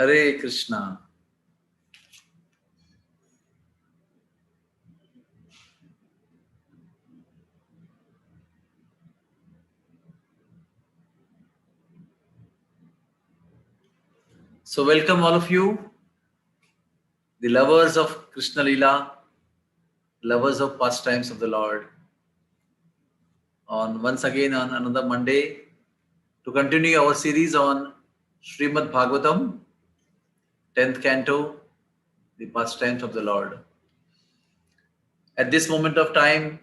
Hare Krishna. So welcome all of you, the lovers of Krishna Leela, lovers of pastimes of the Lord, on once again on another Monday to continue our series on Srimad Bhagavatam, 10th Canto, the pastimes of the Lord. At this moment of time,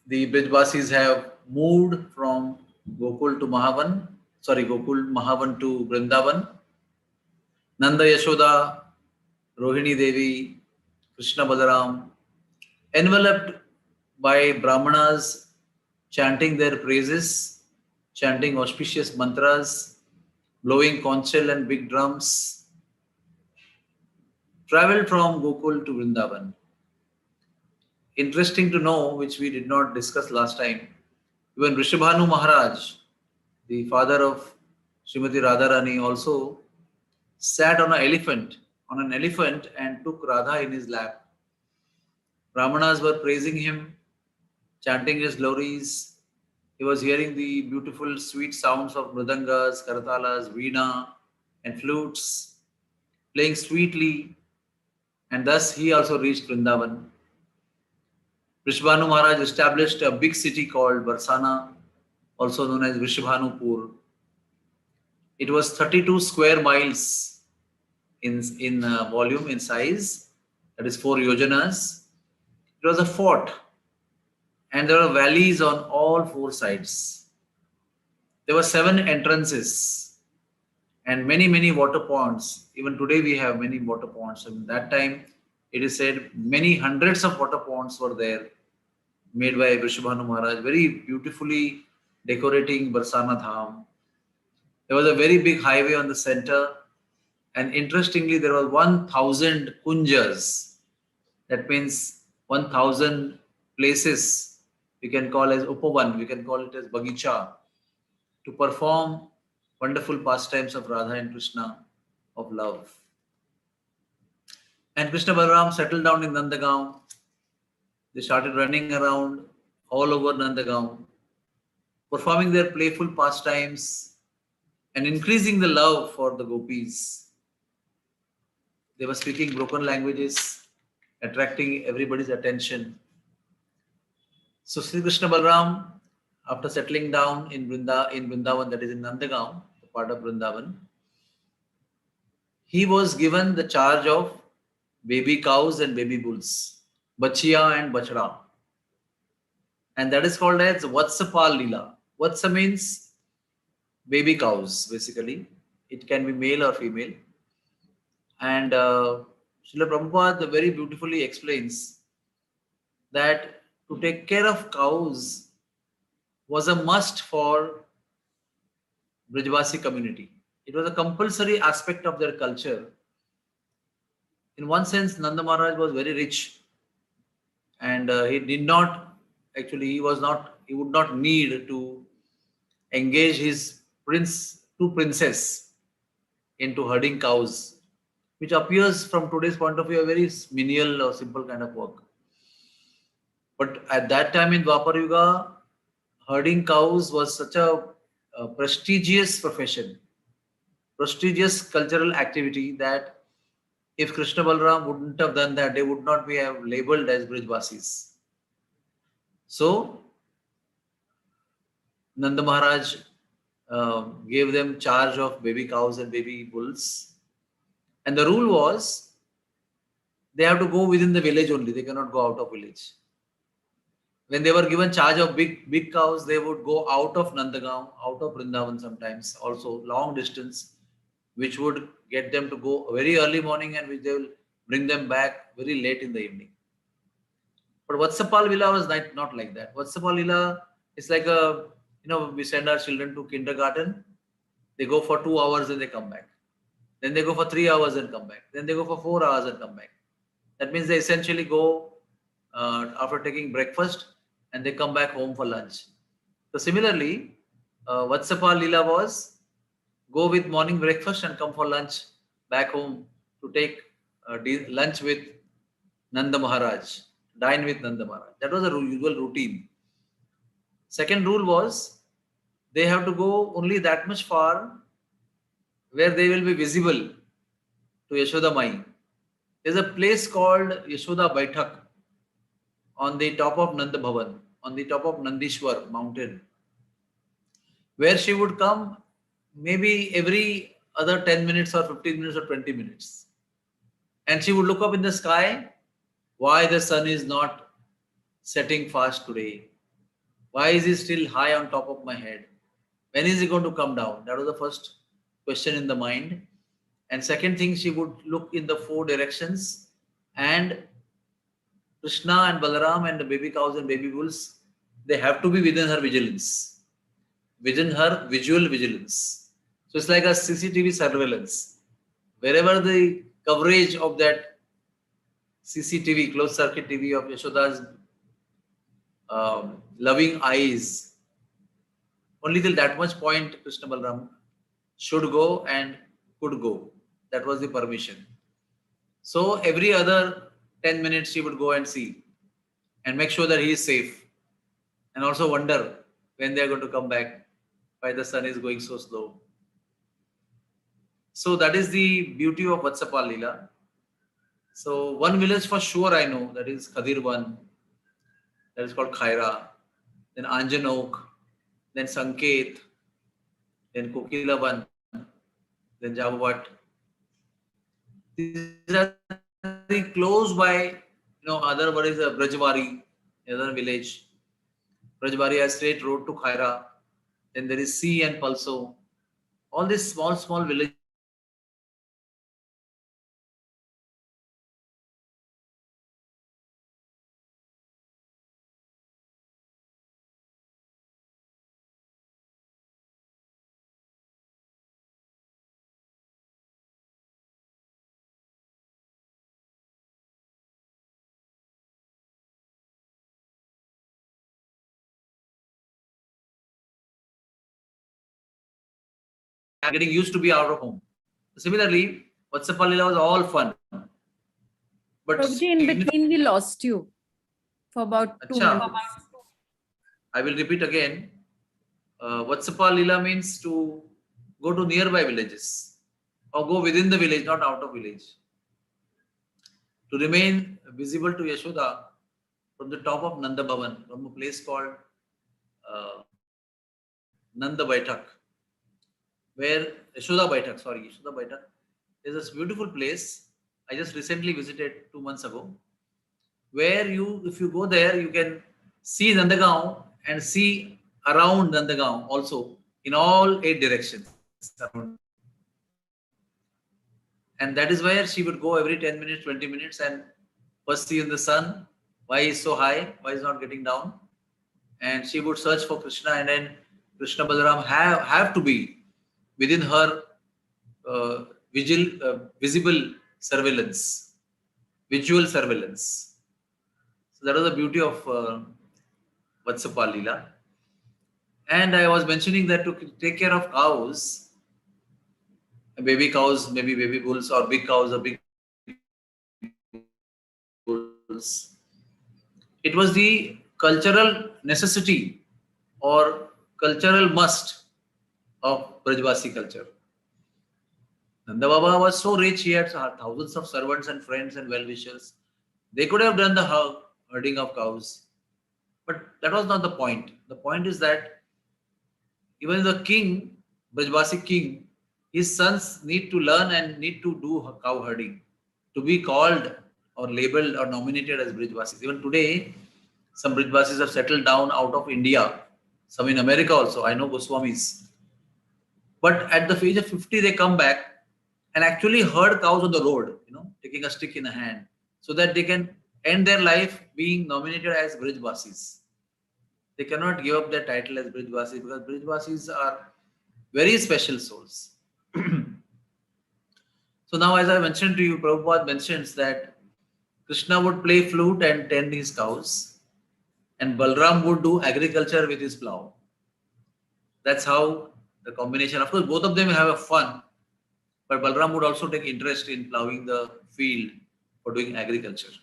the Brijvasis have moved from Gokul Mahavan to Vrindavan. Nanda Yashoda, Rohini Devi, Krishna Balaram, enveloped by Brahmanas chanting their praises, chanting auspicious mantras, blowing conch shell and big drums, traveled from Gokul to Vrindavan. Interesting to know, which we did not discuss last time, even Rishabhanu Maharaj, the father of Srimati Radharani, also sat on an elephant and took Radha in his lap. Brahmanas were praising him, chanting his glories. He was hearing the beautiful sweet sounds of mridangas, kartalas, veena and flutes playing sweetly, and thus he also reached Vrindavan. Rishabhanu Maharaj established a big city called Barsana, also known as Rishabhanupur. It was 32 square miles in volume, in size, that is 4 yojanas. It was a fort, and there were valleys on all 4 sides. There were 7 entrances and many water ponds. Even today we have many water ponds. In that time, it is said many hundreds of water ponds were there, made by Vrishabhanu Maharaj, very beautifully decorating Barsana Dham. There was a very big highway on the center, and interestingly, there were 1,000 kunjas. That means 1,000 places we can call as Upavan, we can call it as Bagicha, to perform wonderful pastimes of Radha and Krishna, of love. And Krishna Balaram settled down in Nandagaon. They started running around all over Nandagaon, performing their playful pastimes and increasing the love for the gopis. They were speaking broken languages, attracting everybody's attention. So Sri Krishna Balaram, after settling down in Vrindavan, that is in Nandagaon, the part of Vrindavan, he was given the charge of baby cows and baby bulls, Bachiya and Bachra. And that is called as Vatsapal Leela. Vatsa means baby cows, basically. It can be male or female. And Srila Prabhupada very beautifully explains that to take care of cows was a must for Brijvasi community. It was a compulsory aspect of their culture. In one sense, Nanda Maharaj was very rich, and he would not need to engage his two princess into herding cows, which appears from today's point of view a very menial or simple kind of work. But at that time in Dwapar Yuga, herding cows was such a prestigious profession, prestigious cultural activity, that if Krishna Balaram wouldn't have done that, they would not be labeled as Brijvasis. So, Nanda Maharaj gave them charge of baby cows and baby bulls. And the rule was, they have to go within the village only. They cannot go out of village. When they were given charge of big cows, they would go out of Nandagaon, out of Vrindavan sometimes, also long distance, which would get them to go very early morning and which they will bring them back very late in the evening. But Vatsapal Leela was not like that. Vatsapal Leela is like we send our children to kindergarten, they go for 2 hours and they come back. Then they go for 3 hours and come back. Then they go for 4 hours and come back. That means they essentially go after taking breakfast and they come back home for lunch. So similarly, Vatsapal Leela was go with morning breakfast and come for lunch back home to take lunch with Nanda Maharaj, dine with Nanda Maharaj. That was a usual routine. Second rule was they have to go only that much far where they will be visible to Yashoda Mai. There's a place called Yashoda Baithak on the top of Nanda Bhavan, on the top of Nandishwar mountain, where she would come maybe every other 10 minutes or 15 minutes or 20 minutes. And she would look up in the sky, why the sun is not setting fast today? Why is he still high on top of my head? When is he going to come down? That was the first question in the mind. And second thing, she would look in the four directions, and Krishna and Balaram and the baby cows and baby bulls, they have to be within her vigilance, within her visual vigilance. So it's like a CCTV surveillance. Wherever the coverage of that CCTV, closed circuit TV of Yashoda's loving eyes, only till that much point Krishna Balaram should go and could go. That was the permission. So every other 10 minutes she would go and see and make sure that he is safe, and also wonder when they are going to come back, why the sun is going so slow. So that is the beauty of Vatsapal Leela. So one village for sure I know, that is Khadirvan, that is called Khaira, then Anjanok, then Sanket, then Kokilavan, then Jabavat. These are the close by, other what is a Brajvari, another village. Brajvari has straight road to Khaira. Then there is sea and Palso. All these small, small villages are there. I'm getting used to be out of home. Similarly, Vatsapalila was all fun. But Prabhuji, in between we lost you for about 2 Achha. minutes. I will repeat again. Vatsapalila means to go to nearby villages or go within the village, not out of village. To remain visible to Yashoda from the top of Nanda Bhavan, from a place called Nanda Baitak, where Yashoda Baitak is this beautiful place. I just recently visited 2 months ago, where if you go there, you can see Nandagaon and see around Nandagaon also in all 8 directions around. And that is where she would go every 10 minutes, 20 minutes and first see in the sun, why is so high, why is not getting down. And she would search for Krishna, and then Krishna Balaram have to be within her visible surveillance, visual surveillance. So that was the beauty of Vatsapal Leela. And I was mentioning that to take care of cows, baby cows, maybe baby bulls, or big cows or big bulls, it was the cultural necessity or cultural must of Brajvasi culture. Nanda Baba was so rich, he had thousands of servants and friends and well-wishers. They could have done the herding of cows. But that was not the point. The point is that even the king, Brajvasi king, his sons need to learn and need to do cow herding to be called or labeled or nominated as Brajvasis. Even today, some Brajvasis have settled down out of India, some in America also. I know Goswamis. But at the age of 50, they come back and actually herd cows on the road, taking a stick in a hand, so that they can end their life being nominated as Brijvasis. They cannot give up their title as Brijvasis because Brijvasis are very special souls. So now, as I mentioned to you, Prabhupada mentions that Krishna would play flute and tend his cows, and Balram would do agriculture with his plow. That's how the combination. Of course, both of them have a fun, but Balram would also take interest in plowing the field for doing agriculture.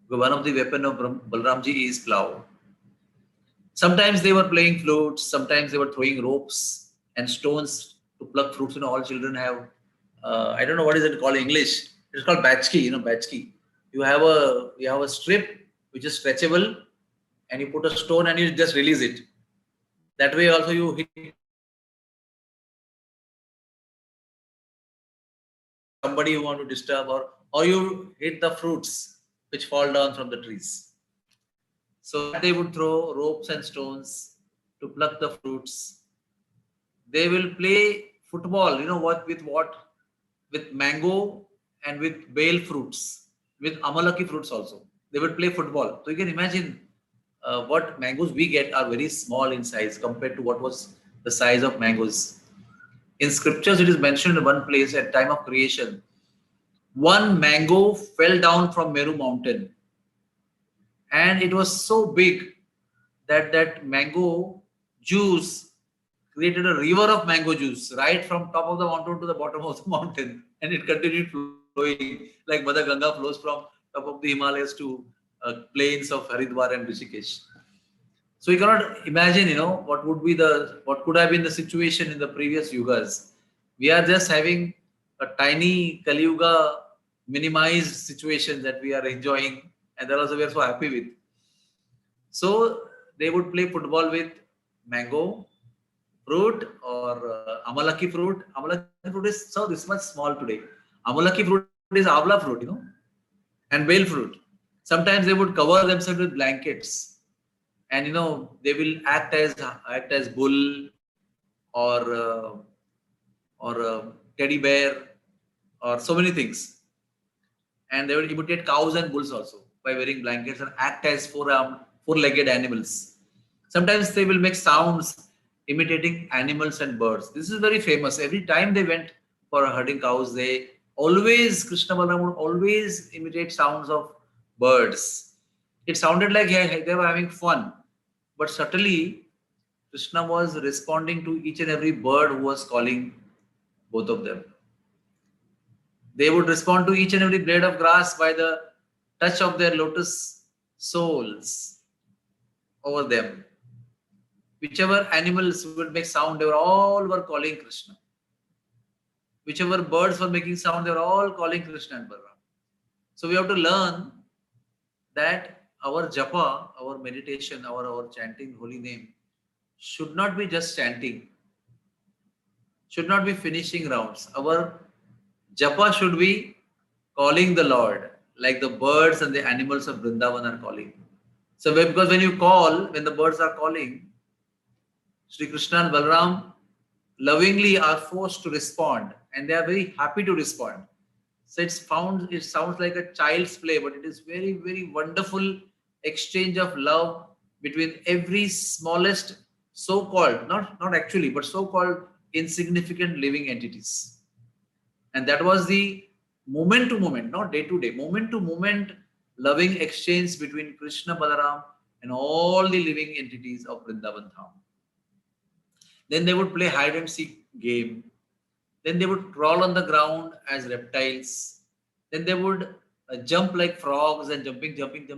Because one of the weapon of Balramji is plow. Sometimes they were playing flutes, sometimes they were throwing ropes and stones to pluck fruits. All children have, I don't know what is it called in English. It's called bachki, bachki. You have a strip which is stretchable and you put a stone and you just release it. That way also you hit somebody you want to disturb, or you hit the fruits which fall down from the trees. So that they would throw ropes and stones to pluck the fruits. They will play football, what? With mango and with bale fruits, with amalaki fruits also. They would play football. So you can imagine what mangoes we get are very small in size compared to what was the size of mangoes. In scriptures, it is mentioned in one place at time of creation. One mango fell down from Meru mountain, and it was so big that that mango juice created a river of mango juice right from top of the mountain to the bottom of the mountain, and it continued flowing like Mother Ganga flows from top of the Himalayas to plains of Haridwar and Rishikesh. So you cannot imagine, what could have been the situation in the previous yugas. We are just having a tiny Kali Yuga minimized situation that we are enjoying, and that also we are so happy with. So they would play football with mango fruit or amalaki fruit. Amalaki fruit is so this much small today. Amalaki fruit is avla fruit, and bale fruit. Sometimes they would cover themselves with blankets, and they will act as bull or teddy bear or so many things, and they will imitate cows and bulls also by wearing blankets and act as four-legged animals. Sometimes they will make sounds imitating animals and birds. This is very famous. Every time they went for herding cows, Krishna Balaram would always imitate sounds of birds. It sounded like they were having fun, but subtly Krishna was responding to each and every bird who was calling both of them. They would respond to each and every blade of grass by the touch of their lotus soles over them. Whichever animals would make sound, they were calling Krishna. Whichever birds were making sound, they were all calling Krishna and Balaram. So we have to learn that our japa, our meditation, our chanting holy name should not be just chanting, should not be finishing rounds. Our japa should be calling the Lord, like the birds and the animals of Vrindavan are calling. So because when the birds are calling, Sri Krishna and Balaram lovingly are forced to respond, and they are very happy to respond. So it sounds like a child's play, but it is very, very wonderful exchange of love between every smallest so-called, not actually, but so-called insignificant living entities. And that was the moment to moment, not day to day, moment to moment loving exchange between Krishna Balaram and all the living entities of Vrindavan Dham. Then they would play hide and seek game. Then they would crawl on the ground as reptiles. Then they would jump like frogs, and jumping, they would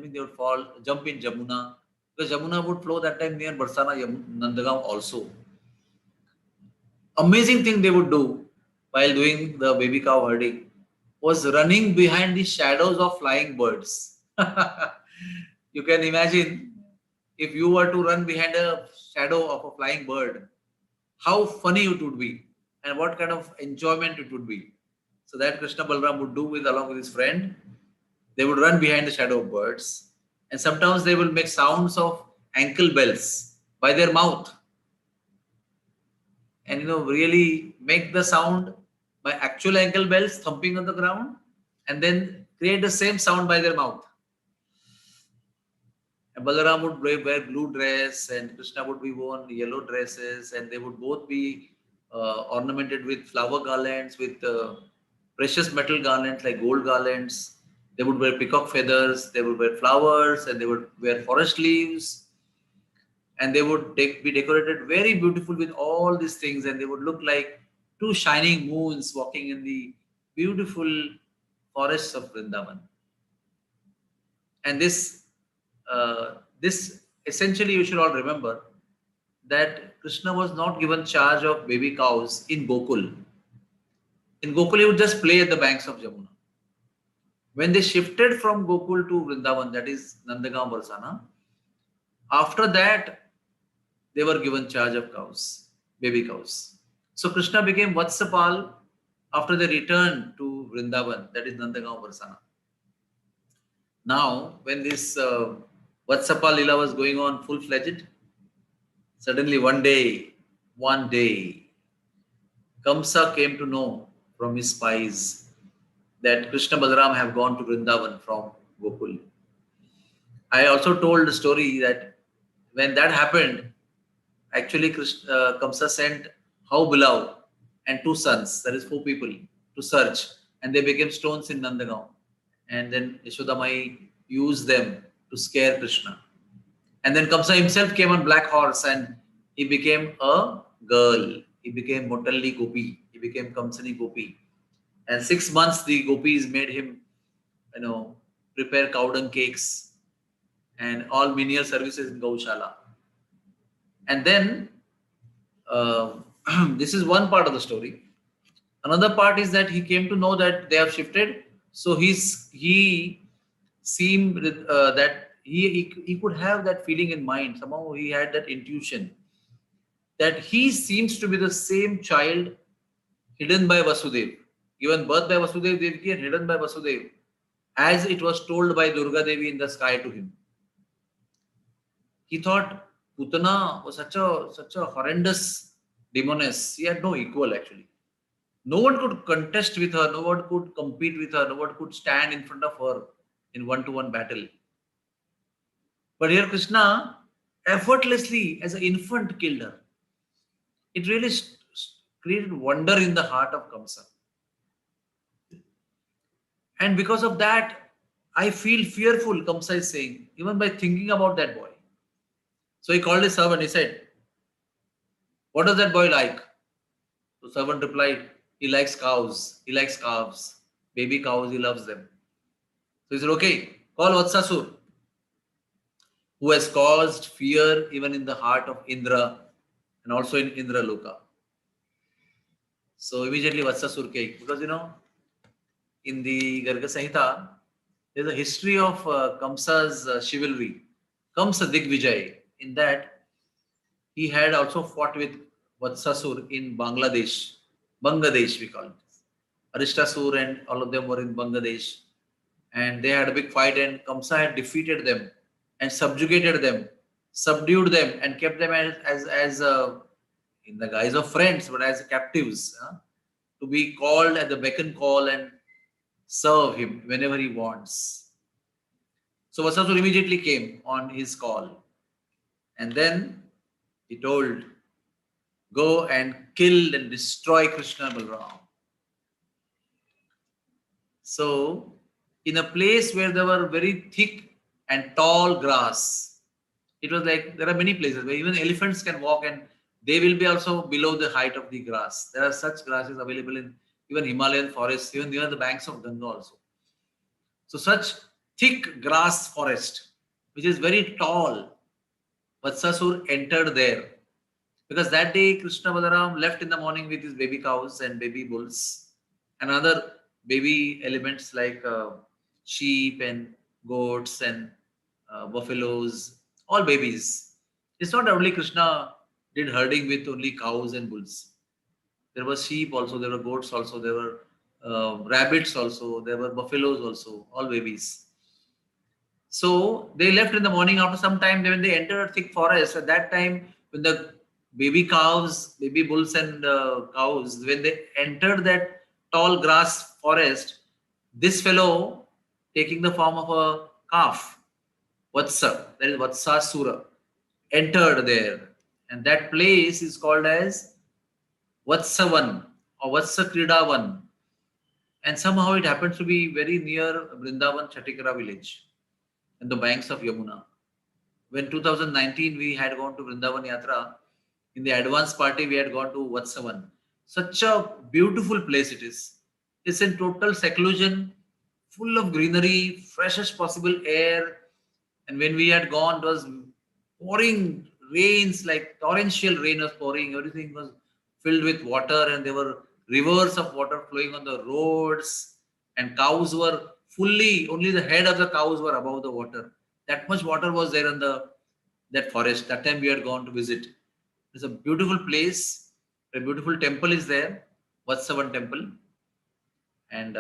jump in Jamuna. Because Jamuna would flow that time near Barsana, Nandagaon also. Amazing thing they would do while doing the baby cow herding was running behind the shadows of flying birds. You can imagine if you were to run behind a shadow of a flying bird, how funny it would be and what kind of enjoyment it would be. So that Krishna Balaram would do along with his friend. They would run behind the shadow of birds, and sometimes they will make sounds of ankle bells by their mouth, and really make the sound by actual ankle bells thumping on the ground, and then create the same sound by their mouth. And Balaram would wear blue dress, and Krishna would be worn yellow dresses, and they would both be ornamented with flower garlands, with precious metal garlands like gold garlands. They would wear peacock feathers, they would wear flowers, and they would wear forest leaves. and they would be decorated very beautiful with all these things, and they would look like two shining moons walking in the beautiful forests of Vrindavan. And this essentially, you should all remember that Krishna was not given charge of baby cows in Gokul. In Gokul, he would just play at the banks of Jamuna. When they shifted from Gokul to Vrindavan, that is Nandagaon Barsana, after that they were given charge of cows, baby cows. So Krishna became Vatsapal after they returned to Vrindavan, that is Nandagaon Barsana. Now, when this Vatsapal Lila was going on full-fledged, suddenly one day, Kamsa came to know from his spies that Krishna Balaram have gone to Vrindavan from Gokul. I also told the story that when that happened, actually Kamsa sent Haubilau and two sons, that is four people, to search, and they became stones in Nandagaon. And then Yashodamai used them to scare Krishna. And then Kamsa himself came on black horse and he became a girl. He became Motalli Gopi. He became Kamsani Gopi. And 6 months the gopis made him, prepare cow dung cakes and all menial services in Gaushala. And then this is one part of the story. Another part is that he came to know that they have shifted. So he seemed that he could have that feeling in mind. Somehow he had that intuition that he seems to be the same child hidden by Vasudev, given birth by Vasudev Devaki and hidden by Vasudev, as it was told by Durga Devi in the sky to him. He thought Putana was such a horrendous demoness. She had no equal actually. No one could contest with her, no one could compete with her, no one could stand in front of her in one-to-one battle. But here Krishna effortlessly, as an infant, killed her. It really created wonder in the heart of Kamsa. And because of that, I feel fearful, Kamsa is saying, even by thinking about that boy. So he called his servant, he said, "What does that boy like?" The servant replied, "He likes cows, he likes calves, baby cows, he loves them." So he said, "Okay, call Vatsasur, who has caused fear even in the heart of Indra and also in Indra Loka." So immediately Vatsasur came, because in the Garga Samhita, there's a history of Kamsa's chivalry, Kamsa Digvijay. In that, he had also fought with Vatsasur in Bangladesh we call it. Aristasur and all of them were in Bangladesh. And they had a big fight, and Kamsa had defeated them and subjugated them, subdued them, and kept them as in the guise of friends, but as captives, to be called at the beck and call and serve him whenever he wants. So Vatsasur immediately came on his call. And then he told, "Go and kill and destroy Krishna Balram." So, in a place where there were very thick and tall grass, it was like there are many places where even elephants can walk and they will be also below the height of the grass. There are such grasses available in even Himalayan forests, even near the banks of Ganga also. So, such thick grass forest, which is very tall, Vatsasur entered there. Because that day Krishna Balaram left in the morning with his baby cows and baby bulls and other baby elements like sheep and goats and buffaloes, all babies. It's not only Krishna did herding with only cows and bulls. There were sheep also, there were goats also, there were rabbits also, there were buffaloes also, all babies. So they left in the morning. After some time, when they entered a thick forest, at that time, when the baby cows, baby bulls and cows, when they entered that tall grass forest, this fellow, taking the form of a calf, Vatsa, that is Vatsasura, entered there. And that place is called as Vatsavan or Vatsakridavan. And somehow it happens to be very near Vrindavan Chatikara village and the banks of Yamuna. when 2019 we had gone to Vrindavan Yatra, in the advance party we had gone to Vatsavan. Such a beautiful place it is. It's in total seclusion, full of greenery, freshest possible air. And when we had gone, it was pouring rains, like torrential rain was pouring. Everything was filled with water, and there were rivers of water flowing on the roads. And cows were fully, only the head of the cows were above the water. That much water was there in that forest. That time we had gone to visit. It's a beautiful place. A beautiful temple is there, Vatsavan temple, and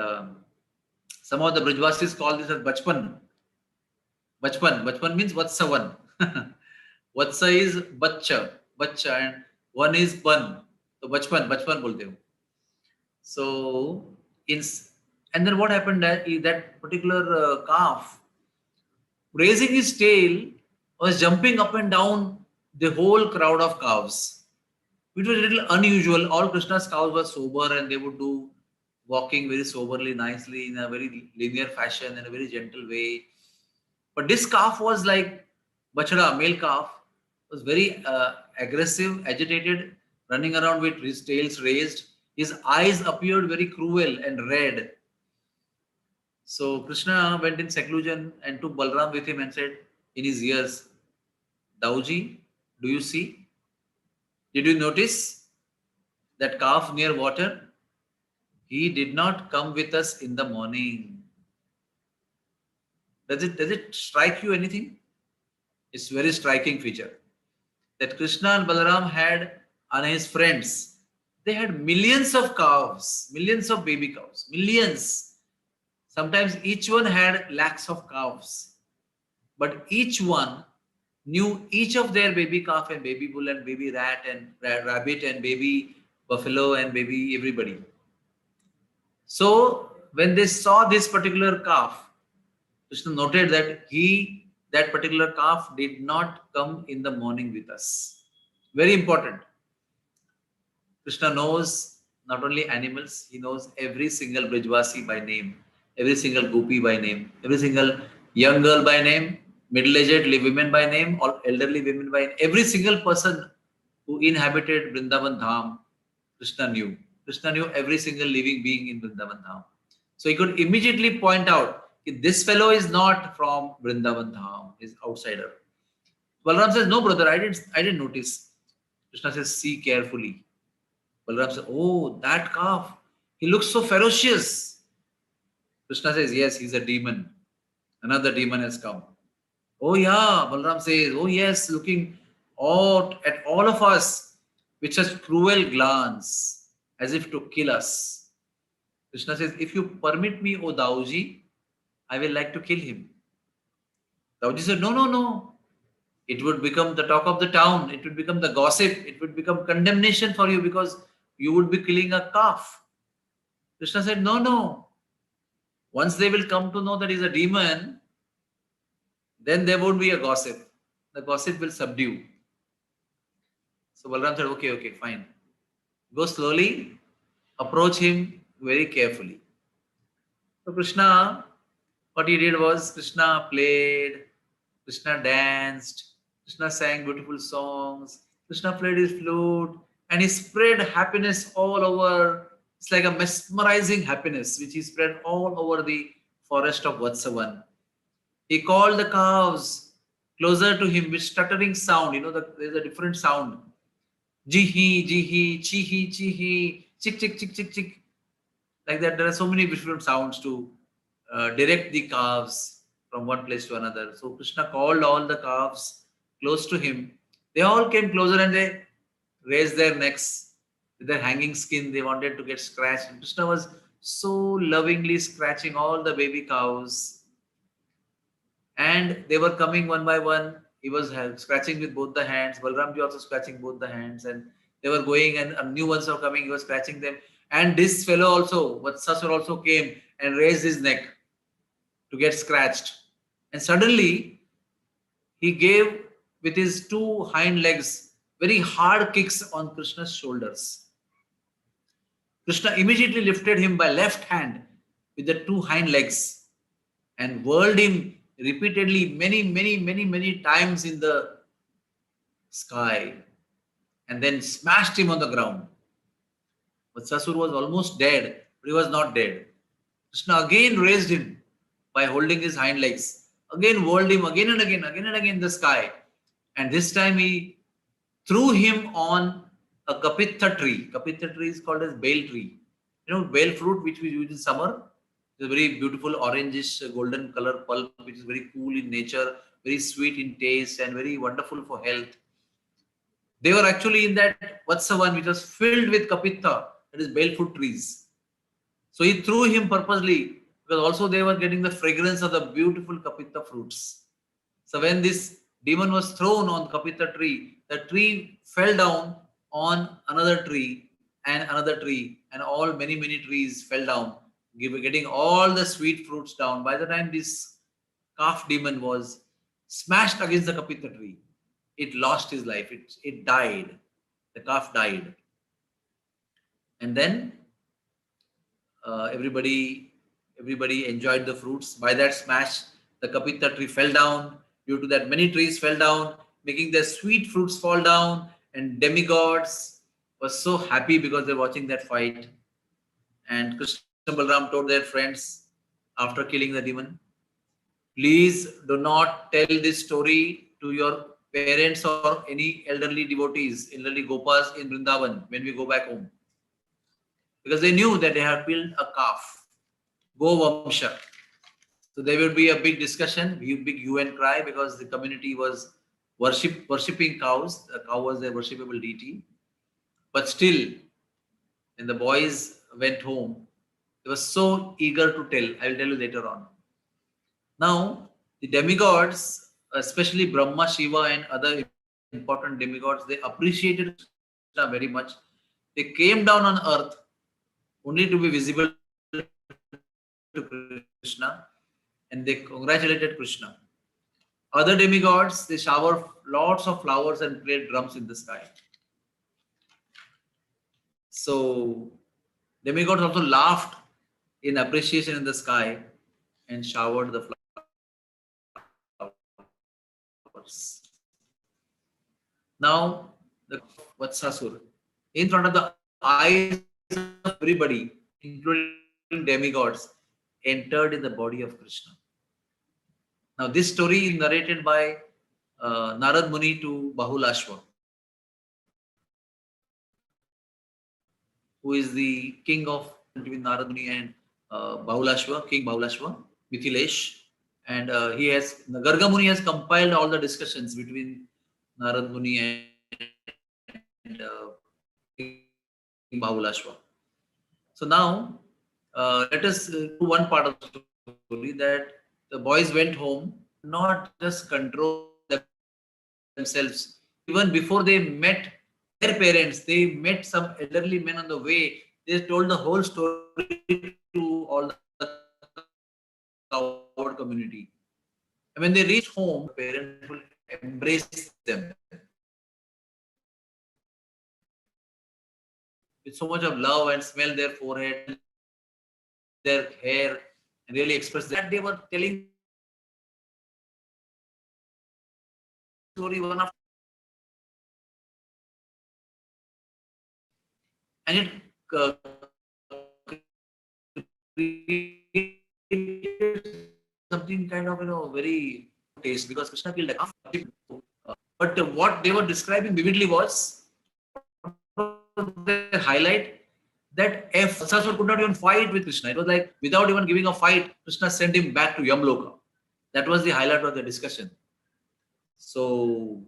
some of the Brijvasis call this as Bachpan. Bachpan means Vatsavan. Vatsa is bachcha, and one is pan. So Bachpan bolte ho. So in and then what happened that particular calf raising his tail was jumping up and down the whole crowd of cows. It was a little unusual. All Krishna's cows were sober and they would do walking very soberly, nicely, in a very linear fashion, in a very gentle way. But this calf was like Bachada, male calf, was very aggressive, agitated, running around with his tails raised. His eyes appeared very cruel and red. So Krishna went in seclusion and took Balram with him and said in his ears, Dauji, do you see? Did you notice that calf near water? He did not come with us in the morning. Does it strike you anything? It's a very striking feature that Krishna and Balaram had on his friends. They had millions of cows, millions of baby cows, millions. Sometimes each one had lakhs of cows, but each one knew each of their baby calf and baby bull and baby rat and rabbit and baby buffalo and baby everybody. So when they saw this particular calf, Krishna noted that particular calf did not come in the morning with us. Very important. Krishna knows not only animals, he knows every single Brijvasi by name, every single gopi by name, every single young girl by name, middle-aged women by name, or elderly women by name. Every single person who inhabited Vrindavan Dham, Krishna knew. Krishna knew every single living being in Vrindavan Dham. So he could immediately point out that this fellow is not from Vrindavan Dham, is outsider. Balram says, no brother, I didn't notice. Krishna says, see carefully. Balram says, oh, that calf, he looks so ferocious. Krishna says, yes, he's a demon. Another demon has come. Oh yeah, Balram says, oh yes, looking out at all of us with such cruel glance, as if to kill us. Krishna says, if you permit me, O Dauji, I will like to kill him. Dauji said, no, no, no. It would become the talk of the town. It would become the gossip. It would become condemnation for you because you would be killing a calf. Krishna said, no, no. Once they will come to know that he's a demon, then there won't be a gossip. The gossip will subdue. So Balram said, okay, fine. Go slowly, approach him very carefully. So Krishna, what he did was Krishna played, Krishna danced, Krishna sang beautiful songs, Krishna played his flute, and he spread happiness all over. It's like a mesmerizing happiness which he spread all over the forest of Vatsavan. He called the cows closer to him with stuttering sound. There's a different sound. Jihi, jihi, chihi, chihi, chick, chick, chick, chick, chick. Like that, there are so many different sounds to direct the calves from one place to another. So Krishna called all the calves close to him. They all came closer and they raised their necks with their hanging skin. They wanted to get scratched. And Krishna was so lovingly scratching all the baby cows. And they were coming one by one. He was scratching with both the hands. Balramji also scratching both the hands. And they were going and new ones are coming. He was scratching them. And this fellow also, Vatsasur also came and raised his neck to get scratched. And suddenly, he gave with his two hind legs very hard kicks on Krishna's shoulders. Krishna immediately lifted him by left hand with the two hind legs and whirled him repeatedly, many times in the sky, and then smashed him on the ground. Vatsasur was almost dead, but he was not dead. Krishna again raised him by holding his hind legs, again whirled him again and again in the sky. And this time he threw him on a kapitha tree. Kapitha tree is called as bale tree. You know, bale fruit which we use in summer. It's a very beautiful orangish golden color pulp which is very cool in nature, very sweet in taste and very wonderful for health. They were actually in that Vatsavan which was filled with kapitha, that is bale fruit trees. So he threw him purposely because also they were getting the fragrance of the beautiful kapitha fruits. So when this demon was thrown on kapitha tree, the tree fell down on another tree and another tree, and all many trees fell down, getting all the sweet fruits down. By the time this calf demon was smashed against the kapitha tree, it lost his life. It died. The calf died, and then everybody enjoyed the fruits. By that smash, the kapitha tree fell down. Due to that, many trees fell down, making their sweet fruits fall down. And demigods were so happy because they're watching that fight. And Krishna Balram told their friends after killing the demon, please do not tell this story to your parents or any elderly devotees, elderly gopas in Vrindavan when we go back home. Because they knew that they had killed a calf, Go Vamsha. So there will be a big discussion, big hue and cry because the community was worshipping cows. The cow was their worshipable deity. But still, when the boys went home, they were so eager to tell. I will tell you later on. Now, the demigods, especially Brahma, Shiva, and other important demigods, they appreciated Krishna very much. They came down on earth only to be visible to Krishna, and they congratulated Krishna. Other demigods, they shower lots of flowers and played drums in the sky. So demigods also laughed in appreciation in the sky and showered the flowers. Now, the Vatsasur, in front of the eyes of everybody, including demigods, entered in the body of Krishna. Now, this story is narrated by Narad Muni to Bahulashva, who is the king of between Narad Muni and Bahulashva, King Bahulashva, Mithilesh. And Garga Muni has compiled all the discussions between Narad Muni and King Bahulashva. So now let us do one part of the story that the boys went home, not just control themselves. Even before they met their parents, they met some elderly men on the way. They told the whole story to all the coward community. And when they reached home, the parents will embrace them with so much of love and smell their forehead, their hair, and really express that they were telling the story one after the other. And it created something kind of very taste because Krishna killed a calf. But what they were describing vividly was their highlight that if Vatsasur could not even fight with Krishna, it was like without even giving a fight, Krishna sent him back to Yamloka. That was the highlight of the discussion. So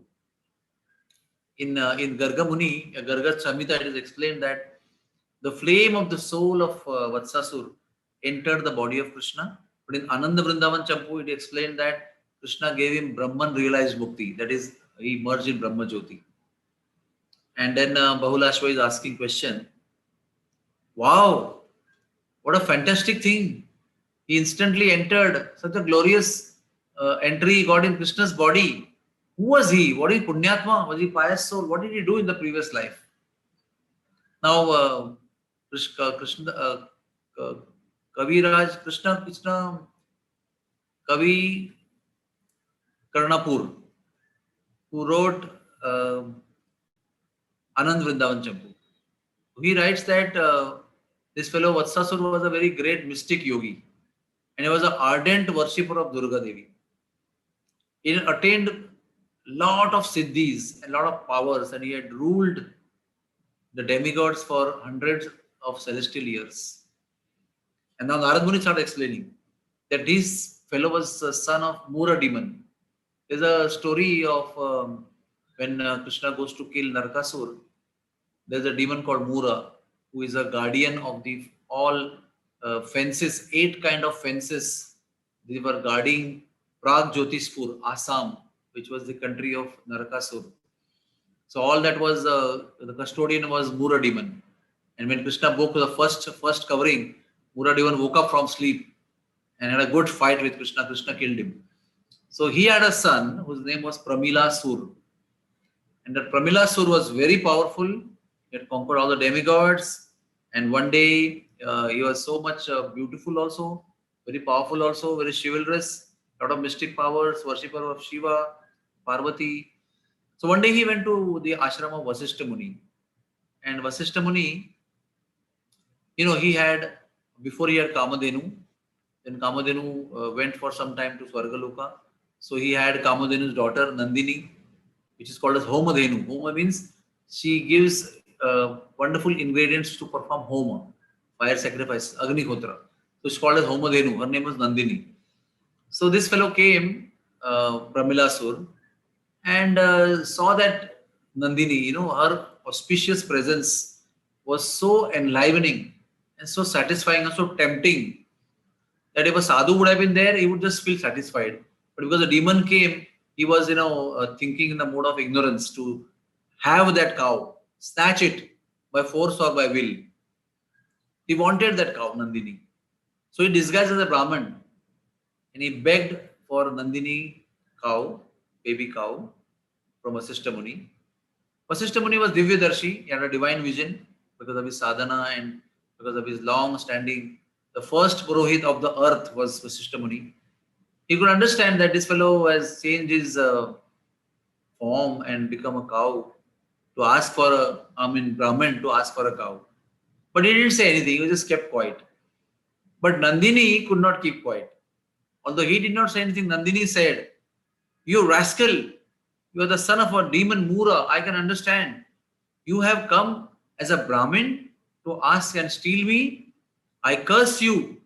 in Garga Muni, Garga Samhita, it is explained that the flame of the soul of Vatsasur entered the body of Krishna. But in Ananda Vrindavan Champu, it explained that Krishna gave him Brahman realized mukti. That is, he merged in Brahma Jyoti. And then Bahulashva is asking question. Wow, what a fantastic thing. He instantly entered such a glorious entry he got in Krishna's body. Who was he? What is Punyatma? Was he pious soul? What did he do in the previous life? Now, Krishna, Kaviraj, Krishna, Kavi Karnapur, who wrote Anand Vrindavan Champu. He writes that this fellow Vatsasur was a very great mystic yogi, and he was an ardent worshipper of Durga Devi. He had attained lot of siddhis, a lot of powers, and he had ruled the demigods for hundreds of celestial years. And now Narad Muni started explaining that this fellow was the son of Mura demon. There's a story of when Krishna goes to kill Narkasur. There's a demon called Mura, who is a guardian of the all fences, 8 kind of fences. They were guarding Prag Jyotispur, Assam, which was the country of Narakasur. So all that was the custodian was Mura demon. And when Krishna broke the first covering, Mura demon woke up from sleep and had a good fight with Krishna. Krishna killed him. So he had a son whose name was Pramila Sur. And that Pramila Sur was very powerful. He had conquered all the demigods. And one day he was so much beautiful also, very powerful also, very chivalrous, lot of mystic powers, worshipper of Shiva, Parvati. So one day he went to the ashram of Vasishtha Muni. And Vasishtha Muni, he had, before he had Kamadhenu, then Kamadhenu went for some time to Swargaloka. So he had Kamadhenu's daughter Nandini, which is called as Homadhenu. Homa means she gives wonderful ingredients to perform Homa, fire sacrifice, Agnihotra. So it's called as Homadhenu. Her name was Nandini. So this fellow came, Pramilasur, and saw that Nandini, her auspicious presence was so enlivening and so satisfying and so tempting that if a sadhu would have been there, he would just feel satisfied. But because the demon came, he was, thinking in the mode of ignorance to have that cow, snatch it by force or by will. He wanted that cow, Nandini. So he disguised as a Brahman and he begged for Nandini cow, baby cow, from Vasishtha Muni. Vasishtha Muni was Divyadarshi. He had a divine vision because of his sadhana and because of his long standing. The first Purohit of the earth was Vasishtha Muni. He could understand that this fellow has changed his form and become a cow to ask for Brahman to ask for a cow. But he didn't say anything, he just kept quiet. But Nandini could not keep quiet. Although he did not say anything, Nandini said, "You rascal, you are the son of a demon Mura, I can understand. You have come as a Brahmin to ask and steal me. I curse you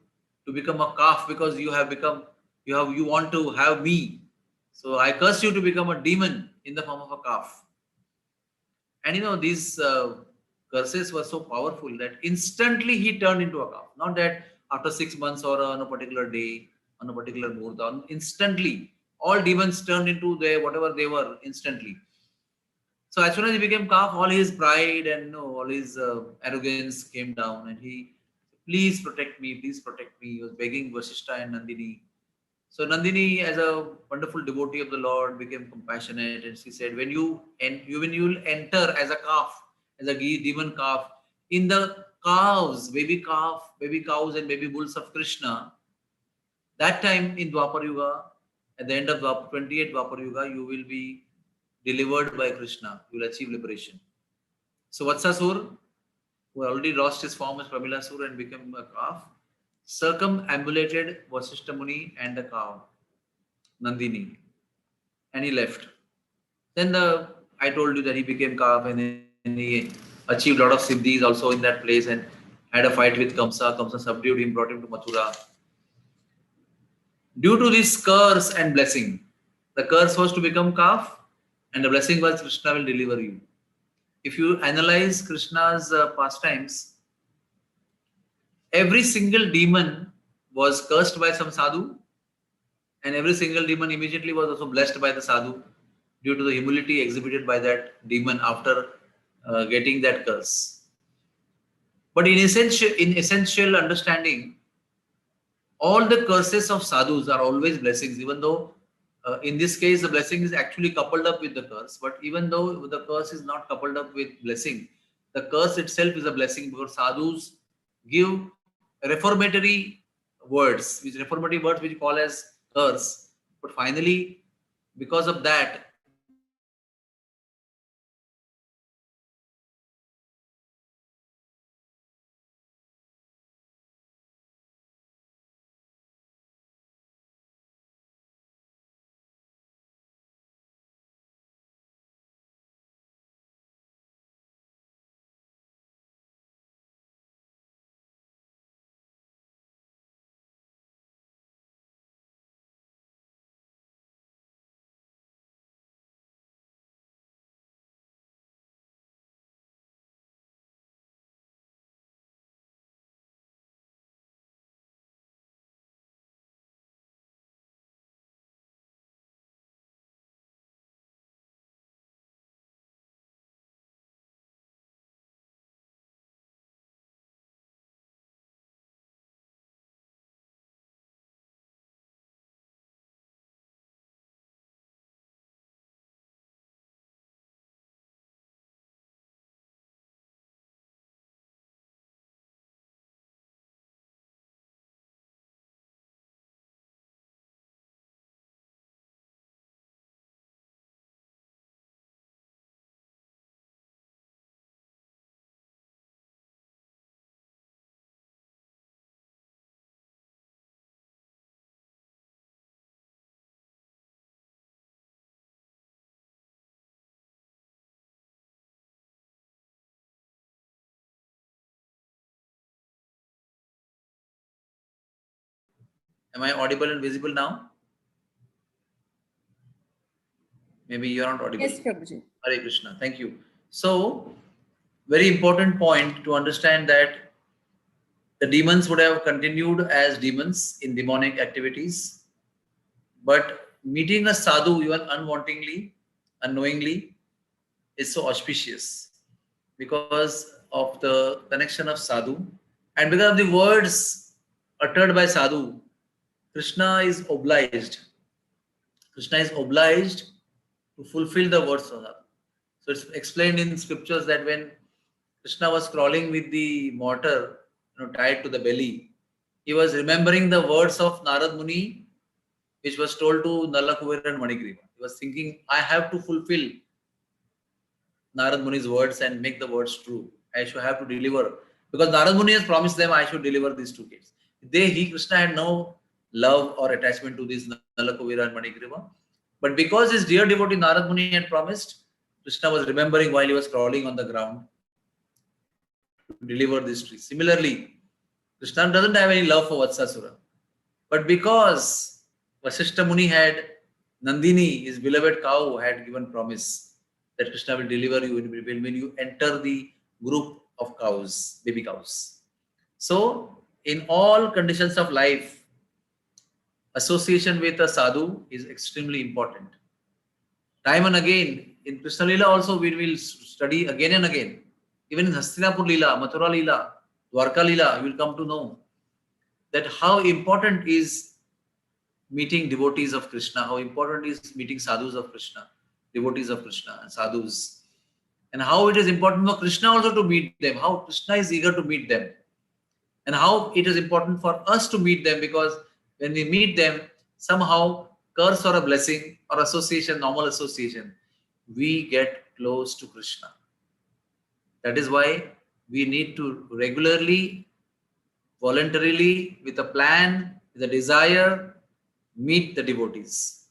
to become a calf because you want to have me. So I curse you to become a demon in the form of a calf." And these curses were so powerful that instantly he turned into a calf. Not that after 6 months or on a particular day, on a particular murta, instantly all demons turned into whatever they were instantly. So as soon as he became calf, all his pride and all his arrogance came down, and he, "Please protect me, please protect me." He was begging Vasishtha and Nandini. So Nandini, as a wonderful devotee of the Lord, became compassionate, and she said, when you will enter as a calf, as a demon calf, in the baby cows and baby bulls of Krishna, that time in Dwapar Yuga, at the end of 28th Dwapar Yuga, you will be delivered by Krishna. You will achieve liberation. So Vatsasur, who already lost his form as Pramilasur and became a calf, circumambulated Vasishtha Muni and the cow, Nandini, and he left. Then I told you that he became calf and then he achieved a lot of siddhis also in that place and had a fight with Kamsa. Kamsa subdued him, brought him to Mathura. Due to this curse and blessing, the curse was to become calf and the blessing was Krishna will deliver you. If you analyze Krishna's pastimes, every single demon was cursed by some sadhu, and every single demon immediately was also blessed by the sadhu due to the humility exhibited by that demon after getting that curse. But in essential understanding, all the curses of sadhus are always blessings, even though in this case the blessing is actually coupled up with the curse. But even though the curse is not coupled up with blessing, the curse itself is a blessing because sadhus give reformatory words which we call as curse. But finally, Because of that, am I audible and visible now? Maybe you are not audible. Yes, Prabhuji. Hare Krishna. Thank you. So, very important point to understand that the demons would have continued as demons in demonic activities, but meeting a sadhu even unwantingly, unknowingly, is so auspicious because of the connection of sadhu and because of the words uttered by sadhu. Krishna is obliged. Krishna is obliged to fulfill the words of sadhu. So it's explained in scriptures that when Krishna was crawling with the mortar, tied to the belly, he was remembering the words of Narad Muni, which was told to Nalakuvira and Manigriva. He was thinking, I have to fulfill Narad Muni's words and make the words true. I should have to deliver. Because Narad Muni has promised them I should deliver these two kids. Krishna had no love or attachment to these Nalakuvira and Manigriva. But because his dear devotee Narad Muni had promised, Krishna was remembering while he was crawling on the ground to deliver these trees. Similarly, Krishna doesn't have any love for Vatsasura. But because Vasishta Muni had Nandini, his beloved cow, had given promise that Krishna will deliver you when you enter the group of cows, baby cows. So, in all conditions of life, association with a sadhu is extremely important. Time and again, in Krishna Lila also we will study again and again. Even in Hastinapur Lila, Mathura Lila, Dwarka Lila, you will come to know that how important is meeting devotees of Krishna, how important is meeting sadhus of Krishna, devotees of Krishna and sadhus, and how it is important for Krishna also to meet them, how Krishna is eager to meet them, and how it is important for us to meet them, because when we meet them, somehow curse or a blessing or association, normal association, we get close to Krishna. That is why we need to regularly, voluntarily, with a plan, with a desire, meet the devotees.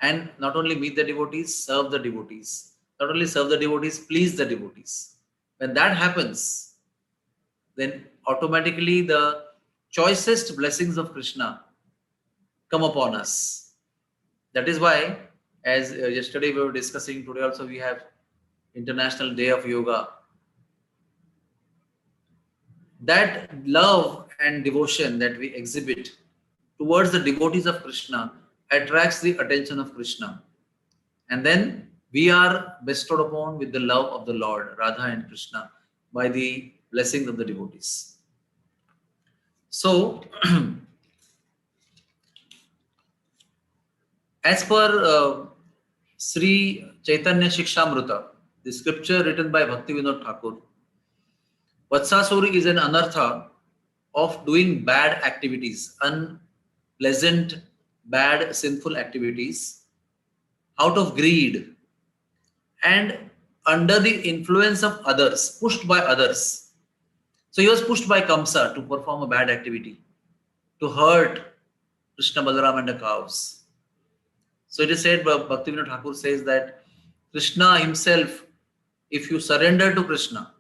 And not only meet the devotees, serve the devotees. Not only serve the devotees, please the devotees. When that happens, then automatically the choicest blessings of Krishna come upon us. That is why, as yesterday we were discussing, today also we have International Day of Yoga. That love and devotion that we exhibit towards the devotees of Krishna attracts the attention of Krishna. And then we are bestowed upon with the love of the Lord, Radha and Krishna, by the blessings of the devotees. So, as per Sri Chaitanya Shikshamrita, the scripture written by Bhakti Vinod Thakur, Vatsasuri is an anartha of doing bad activities, unpleasant, bad, sinful activities, out of greed and under the influence of others, pushed by others. So he was pushed by Kamsa to perform a bad activity, to hurt Krishna, Balaram and the cows. So it is said, Bhaktivinoda Thakur says that Krishna himself, if you surrender to Krishna,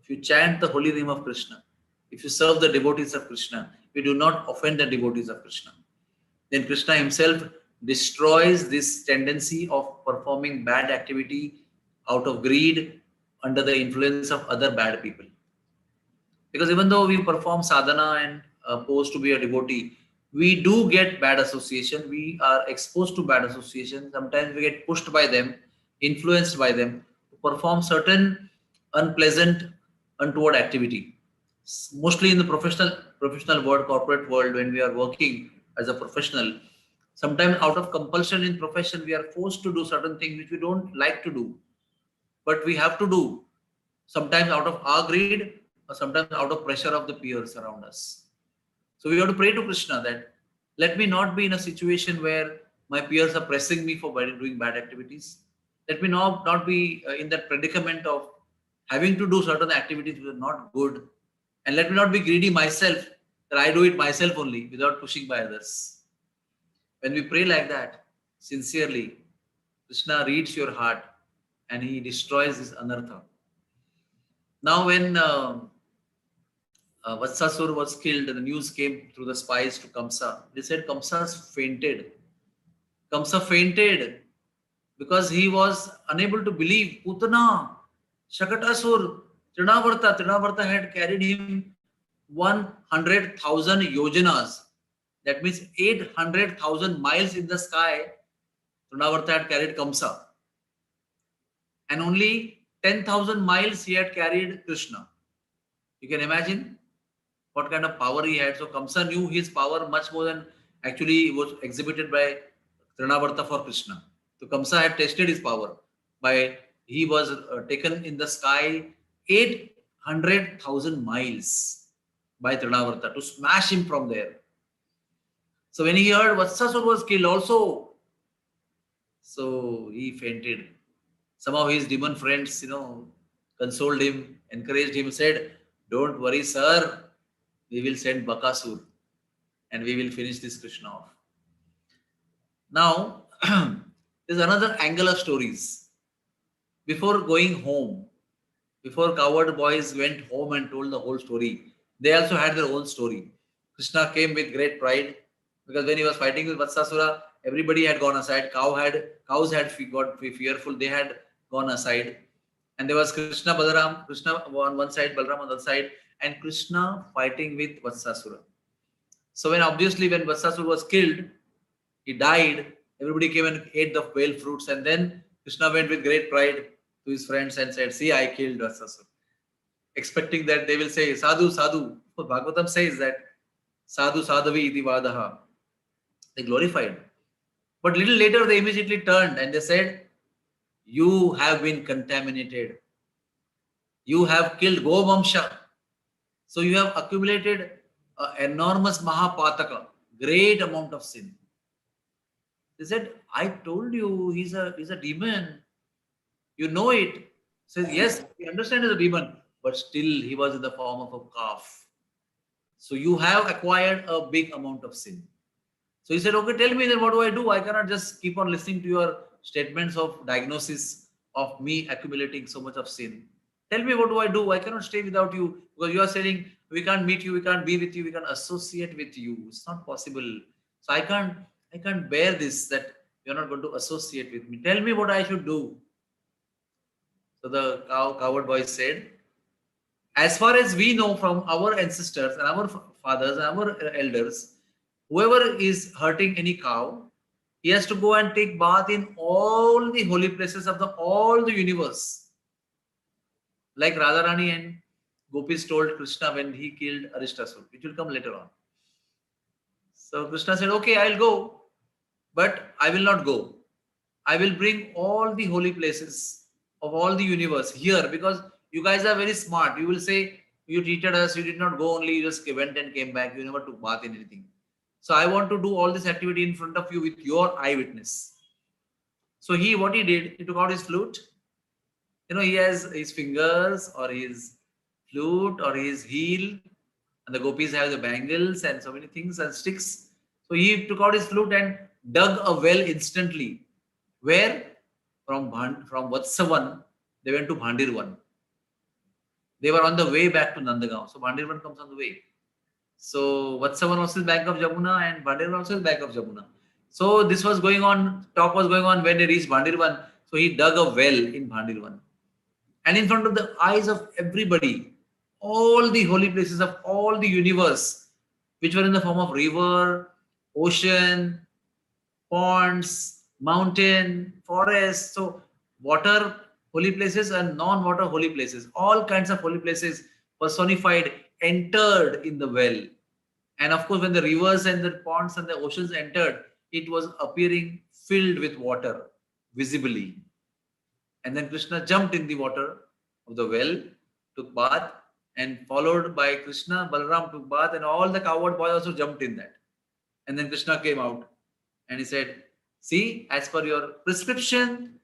if you chant the holy name of Krishna, if you serve the devotees of Krishna, you do not offend the devotees of Krishna, then Krishna himself destroys this tendency of performing bad activity out of greed under the influence of other bad people. Because even though we perform sadhana and pose to be a devotee, we do get bad association. We are exposed to bad association. Sometimes we get pushed by them, influenced by them to perform certain unpleasant, untoward activity. Mostly in the professional world, corporate world, when we are working as a professional, sometimes out of compulsion in profession, we are forced to do certain things which we don't like to do, but we have to do. Sometimes out of our greed, or sometimes out of pressure of the peers around us. So we have to pray to Krishna that let me not be in a situation where my peers are pressing me for doing bad activities. Let me not be in that predicament of having to do certain activities which are not good. And let me not be greedy myself, that I do it myself only without pushing by others. When we pray like that, sincerely, Krishna reads your heart and he destroys this anartha. Now when Vatsasur was killed, the news came through the spies to Kamsa. They said Kamsa fainted. Kamsa fainted because he was unable to believe. Putana, Shakatasur, Trinavarta had carried him 100,000 yojanas. That means 800,000 miles in the sky. Trinavarta had carried Kamsa. And only 10,000 miles he had carried Krishna. You can imagine what kind of power he had. So Kamsa knew his power much more than actually was exhibited by Trinavarta for Krishna. So Kamsa had tested his power by he was taken in the sky 800,000 miles by Trinavarta to smash him from there. So when he heard Vatsasur was killed also, so he fainted. Some of his demon friends, consoled him, encouraged him, said, "Don't worry, sir. We will send Bakasur and we will finish this Krishna off." Now, there's another angle of stories. Before going home, before coward boys went home and told the whole story, they also had their own story. Krishna came with great pride because when he was fighting with Vatsasura, everybody had gone aside. Cows had got fearful. They had gone aside. And there was Krishna, Balaram, Krishna on one side, Balaram on the other side, and Krishna fighting with Vatsasura. So when Vatsasura was killed, he died, everybody came and ate the whale fruits, and then Krishna went with great pride to his friends and said, "See, I killed Vatsasura." Expecting that they will say, "Sadhu, sadhu." So Bhagavatam says that sadhu sadhavi iti vadaha. They glorified. But little later they immediately turned and they said, "You have been contaminated. You have killed Govamsha. So you have accumulated an enormous Mahapataka, great amount of sin." They said, "I told you he's a demon. You know it." Says, "Yes, we understand he's a demon, but still he was in the form of a calf. So you have acquired a big amount of sin." So he said, "Okay, tell me then what do I do? I cannot just keep on listening to your statements of diagnosis of me accumulating so much of sin. Tell me what do I do? I cannot stay without you because you are saying we can't meet you, we can't be with you, we can't associate with you. It's not possible. So I can't bear this that you're not going to associate with me. Tell me what I should do." So the coward boy said, "As far as we know from our ancestors and our fathers and our elders, whoever is hurting any cow, he has to go and take bath in all the holy places of all the universe." Like Radharani and Gopis told Krishna when he killed Arishtasur. It will come later on. So Krishna said, "Okay, I'll go, but I will not go. I will bring all the holy places of all the universe here because you guys are very smart. You will say, you treated us, you did not go only, you just went and came back. You never took bath in anything. So I want to do all this activity in front of you with your eyewitness." So what he did, he took out his flute. He has his fingers or his flute or his heel, and the gopis have the bangles and so many things and sticks. So he took out his flute and dug a well instantly. Where? From Vatsavan, they went to Bhandirvan. They were on the way back to Nandagaon. So Bhandirvan comes on the way. So Vatsavan also is bank of Jamuna and Bhandirvan also is bank of Jamuna. So this was going on, talk was going on when they reached Bhandirvan. So he dug a well in Bhandirvan. And in front of the eyes of everybody, all the holy places of all the universe, which were in the form of river, ocean, ponds, mountain, forest, so water holy places and non-water holy places, all kinds of holy places personified entered in the well. And of course, when the rivers and the ponds and the oceans entered, it was appearing filled with water visibly. And then Krishna jumped in the water of the well, took bath, and followed by Krishna, Balaram took bath, and all the cowherd boys also jumped in that. And then Krishna came out and he said, "See, as per your prescription,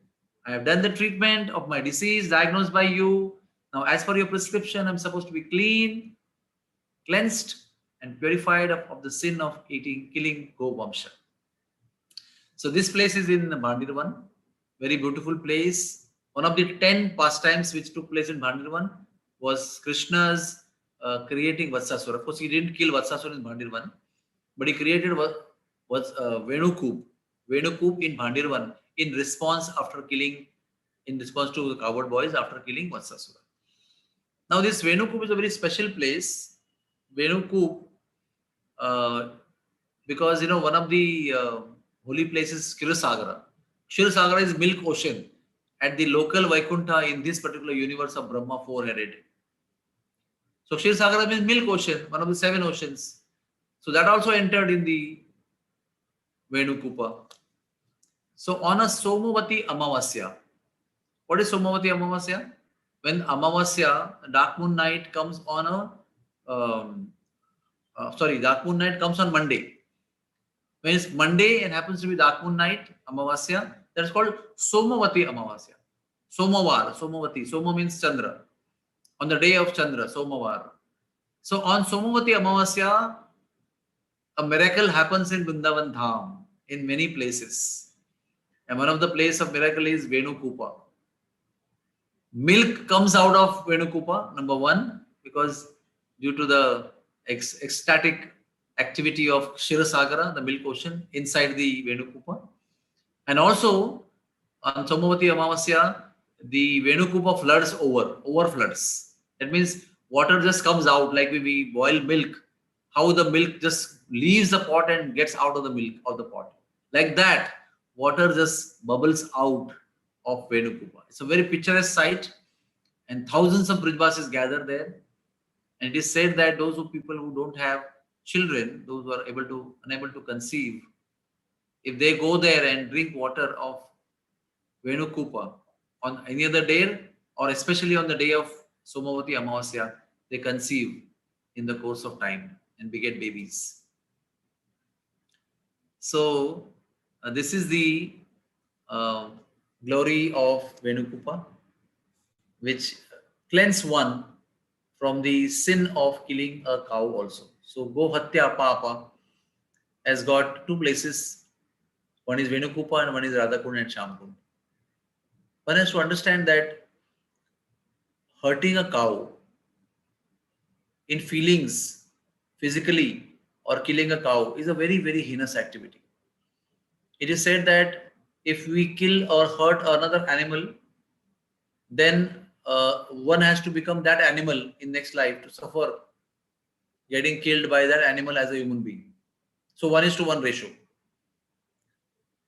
I have done the treatment of my disease diagnosed by you. Now, as per your prescription, I'm supposed to be clean, cleansed, and purified of the sin of killing Govamsha." So this place is in Bhandirvan, very beautiful place. One of the 10 pastimes which took place in Bhandirvan was Krishna's creating Vatsasura. Of course, he didn't kill Vatsasura in Bhandirvan, but he created Venukoop in Bhandirvan in response to the coward boys after killing Vatsasura. Now this Venukoop is a very special place. Venukoop, because one of the holy places, Kshirosagar. Kshirosagar is milk ocean at the local Vaikuntha in this particular universe of Brahma, four-headed. So Kshirosagar means milk ocean, one of the 7 oceans. So that also entered in the Venukupa. So on a Somavati Amavasya, what is Somavati Amavasya? When Amavasya, dark moon night comes on dark moon night comes on Monday. When it's Monday and happens to be dark moon night, Amavasya, that is called Somavati Amavasya. Somavati. Soma means Chandra. On the day of Chandra, Somavar. So on Somavati Amavasya, a miracle happens in Vrindavan Dham in many places. And one of the place of miracle is Venukupa. Milk comes out of Venukupa, number 1, because due to the ecstatic activity of Kshirosagar, the milk ocean, inside the Venukupa. And also, on Somavati Amavasya, the Venukupa overfloods. That means water just comes out like we boil milk, how the milk just leaves the pot and gets out of the milk of the pot. Like that, water just bubbles out of Venukupa. It's a very picturesque sight, and thousands of Brijvasis gather there. And it is said that people who don't have children, those who are unable to conceive, if they go there and drink water of Venukupa on any other day, or especially on the day of Somavati Amavasya, they conceive in the course of time and beget babies. So this is the glory of Venukupa, which cleanse one from the sin of killing a cow also. So Gohatya Papa has got 2 places. One is Venukupa and one is Radhakund and Shamkund. One has to understand that hurting a cow in feelings, physically, or killing a cow is a very, very heinous activity. It is said that if we kill or hurt another animal, then one has to become that animal in next life to suffer getting killed by that animal as a human being. So 1:1 ratio.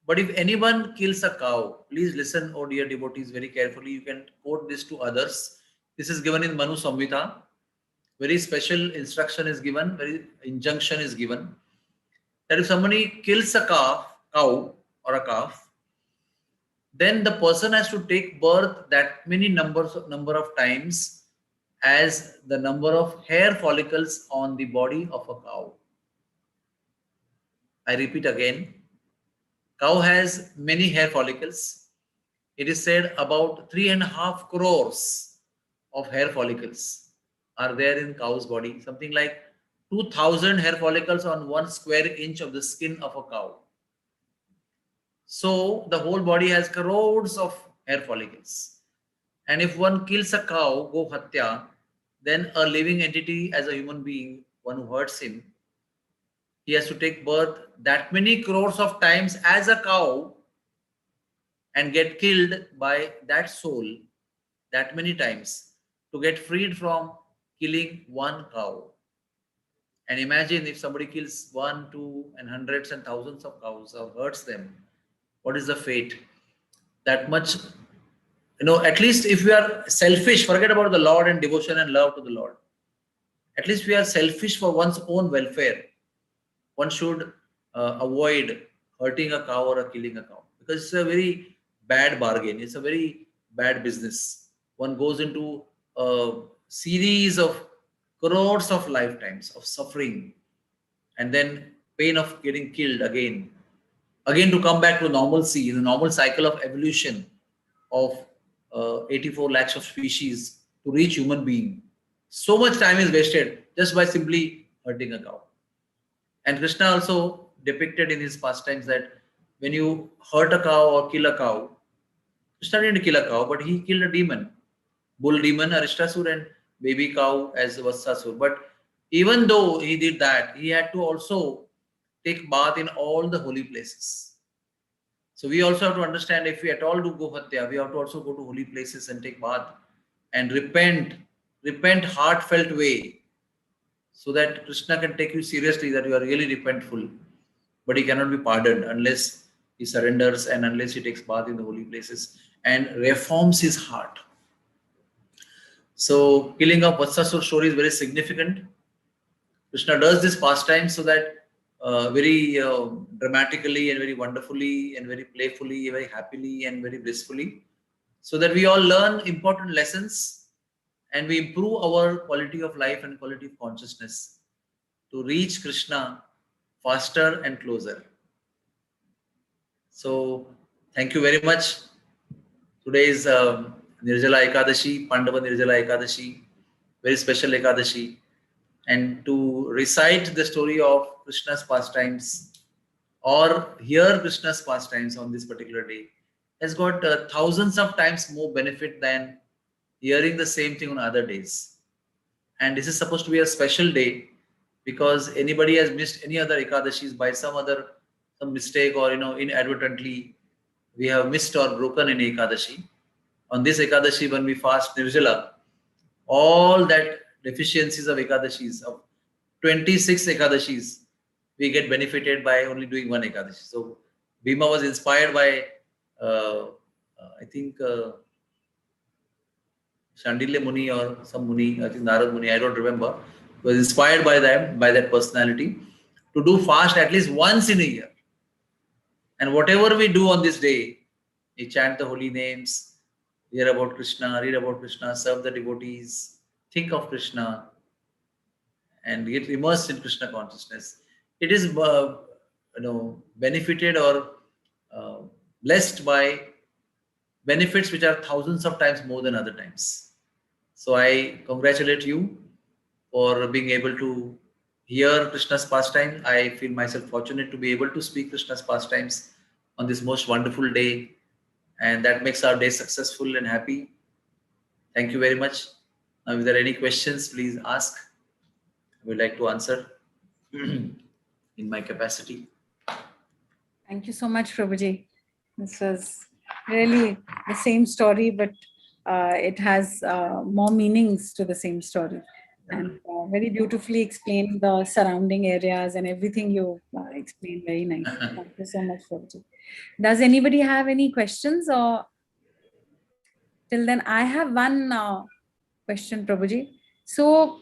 But if anyone kills a cow, please listen, oh dear devotees, very carefully. You can quote this to others. This is given in Manu Samhita. Very special instruction is given, very injunction is given, that if somebody kills a cow or a calf, then the person has to take birth that many number of times as the number of hair follicles on the body of a cow. I repeat again, cow has many hair follicles. it is said about 3.5 crores of hair follicles are there in cow's body, something like 2000 hair follicles on 1 square inch of the skin of a cow. So the whole body has crores of hair follicles. And if one kills a cow, go hatya, then a living entity as a human being, one who hurts him, he has to take birth that many crores of times as a cow and get killed by that soul that many times to get freed from killing one cow. And imagine if somebody kills one, two, and hundreds and thousands of cows or hurts them, what is the fate? That much, at least if we are selfish, forget about the Lord and devotion and love to the Lord. At least we are selfish for one's own welfare. One should avoid hurting a cow or killing a cow, because it's a very bad bargain. It's a very bad business. One goes into a series of crores of lifetimes of suffering and then pain of getting killed again to come back to normalcy, the normal cycle of evolution of 84 lakhs of species to reach human being. So much time is wasted just by simply hurting a cow. And Krishna also depicted in his pastimes that when you hurt a cow or kill a cow, Krishna didn't kill a cow, but he killed a demon. Bull demon, Arishtasur, and baby cow as Vatsasur. But even though he did that, he had to also take bath in all the holy places. So we also have to understand, if we at all do Gohatya, we have to also go to holy places and take bath and repent heartfelt way, so that Krishna can take you seriously, that you are really repentful. But he cannot be pardoned unless he surrenders and unless he takes bath in the holy places and reforms his heart. So killing of Vatsasur story is very significant. Krishna does this pastime so that very dramatically and very wonderfully and very playfully, very happily and very blissfully, so that we all learn important lessons and we improve our quality of life and quality of consciousness to reach Krishna faster and closer. So thank you very much. Today is Nirjala Ekadashi, Pandava Nirjala Ekadashi, very special Ekadashi. And to recite the story of Krishna's pastimes or hear Krishna's pastimes on this particular day has got thousands of times more benefit than hearing the same thing on other days. And this is supposed to be a special day because anybody has missed any other Ekadashis by some mistake or inadvertently we have missed or broken any Ekadashi. On this Ekadashi, when we fast Nirjala, all that deficiencies of Ekadashis, of 26 Ekadashis, we get benefited by only doing one Ekadashi. So Bhima was inspired by, I think, Shandilya Muni or some Muni, I think Narad Muni, I don't remember, was inspired by them, by that personality, to do fast at least once in a year. And whatever we do on this day, we chant the holy names, hear about Krishna, read about Krishna, serve the devotees, think of Krishna, and get immersed in Krishna consciousness. It is benefited or blessed by benefits which are thousands of times more than other times. So I congratulate you for being able to hear Krishna's pastime. I feel myself fortunate to be able to speak Krishna's pastimes on this most wonderful day, and that makes our day successful and happy. Thank you very much. Now, if there are any questions, please ask. I would like to answer in my capacity. Thank you so much, Prabhuji. This was really the same story, but it has more meanings to the same story. And very beautifully explained the surrounding areas and everything you explained very nicely. Thank you so much, Prabhuji. Does anybody have any questions? Or till then, I have one question, Prabhuji. So,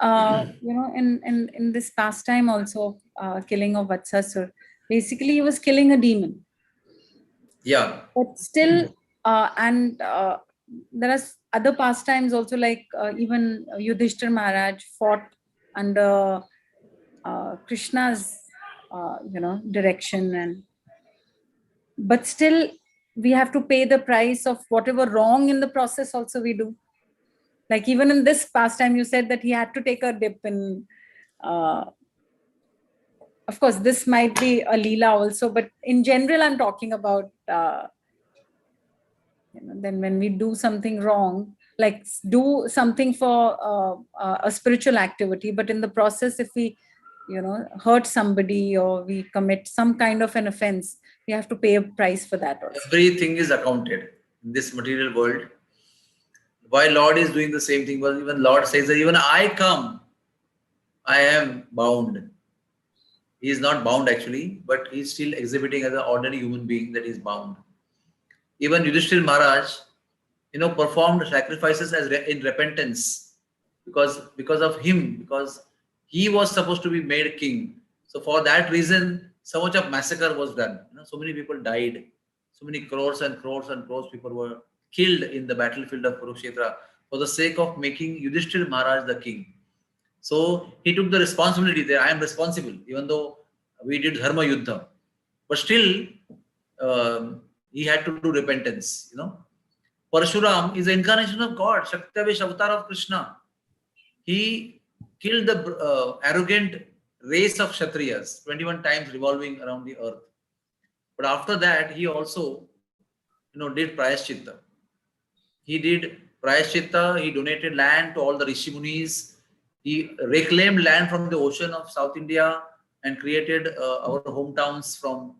in this pastime also, killing of Vatsasur, basically he was killing a demon. Yeah. But still, there are other pastimes also, like even Yudhishthir Maharaj fought under Krishna's, direction, but still we have to pay the price of whatever wrong in the process also we do. Like even in this pastime, you said that he had to take a dip in, of course, this might be a Leela also, but in general, I'm talking about, then when we do something wrong, like do something for a spiritual activity, but in the process, if we, hurt somebody or we commit some kind of an offense, we have to pay a price for that also. Everything is accounted in this material world. Why Lord is doing the same thing? Well, even Lord says that even I come, I am bound. He is not bound actually, but he is still exhibiting as an ordinary human being that is bound. Even Yudhishthir Maharaj, performed sacrifices in repentance because of him, because he was supposed to be made king. So for that reason, so much of massacre was done. So many people died. So many crores and crores and crores people were killed in the battlefield of Kurukshetra for the sake of making Yudhishthir Maharaj the king. So he took the responsibility there. I am responsible, even though we did Dharma Yuddha. But still, he had to do repentance, Parshuram is the incarnation of God, Shaktavesh avatar of Krishna. He killed the arrogant race of Kshatriyas 21 times revolving around the earth. But after that, he also, did Prayaschitta. He did Prayaschitta, he donated land to all the Rishi Munis. He reclaimed land from the ocean of South India and created our hometowns from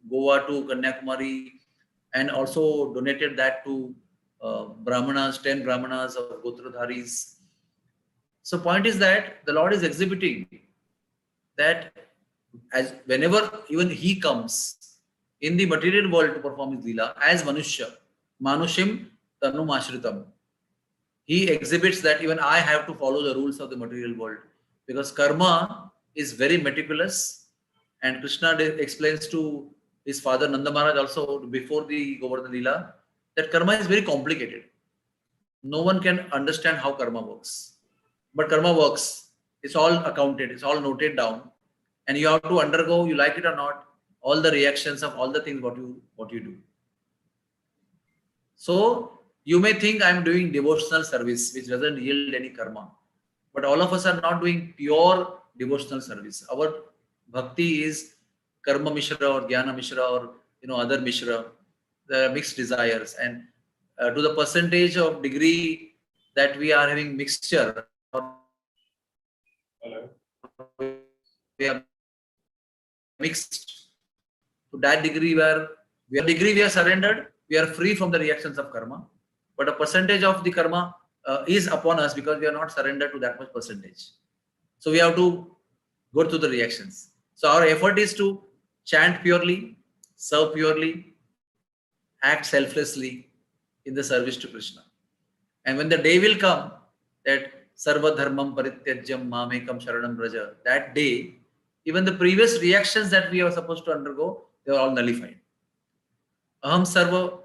Goa to Kanyakumari, and also donated that to Brahmanas, 10 Brahmanas of Gotradharis. So point is that the Lord is exhibiting that as whenever even he comes in the material world to perform his Leela as Manushya, Manushim Tanum Ashritam, he exhibits that even I have to follow the rules of the material world, because karma is very meticulous, and Krishna explains to his father Nanda Maharaj also before the Govardhan Leela that karma is very complicated. No one can understand how karma works. But karma works. It's all accounted. It's all noted down. And you have to undergo, you like it or not, all the reactions of all the things what you do. So you may think I'm doing devotional service, which doesn't yield any karma. But all of us are not doing pure devotional service. Our bhakti is karma mishra or jnana mishra or other mishra, the mixed desires. And to the percentage of degree that we are having mixture, we are mixed to that degree where we are surrendered, we are free from the reactions of karma. But a percentage of the karma is upon us because we are not surrendered to that much percentage. So we have to go through the reactions. So our effort is to chant purely, serve purely, act selflessly in the service to Krishna. And when the day will come that Sarva Dharmam Parityajyam Mamekam Sharanam Braja, that day, even the previous reactions that we are supposed to undergo, they are all nullified. Aham Sarva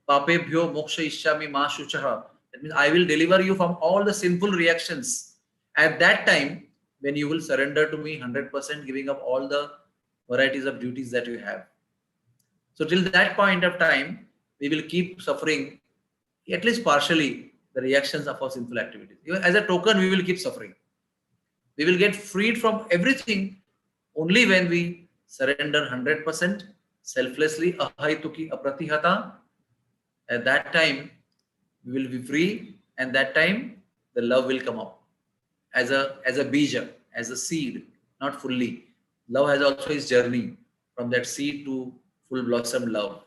Papebhyo Moksha Ishyami Ma Shuchaha. That means I will deliver you from all the sinful reactions. At that time, when you will surrender to me 100%, giving up all the varieties of duties that you have. So till that point of time, we will keep suffering, at least partially, the reactions of our sinful activities. Even as a token, we will keep suffering. We will get freed from everything only when we surrender 100%, selflessly, ahaituki apratihata. At that time, we will be free, and that time, the love will come up as a bija, as a seed, not fully. Love has also its journey from that seed to full blossom love,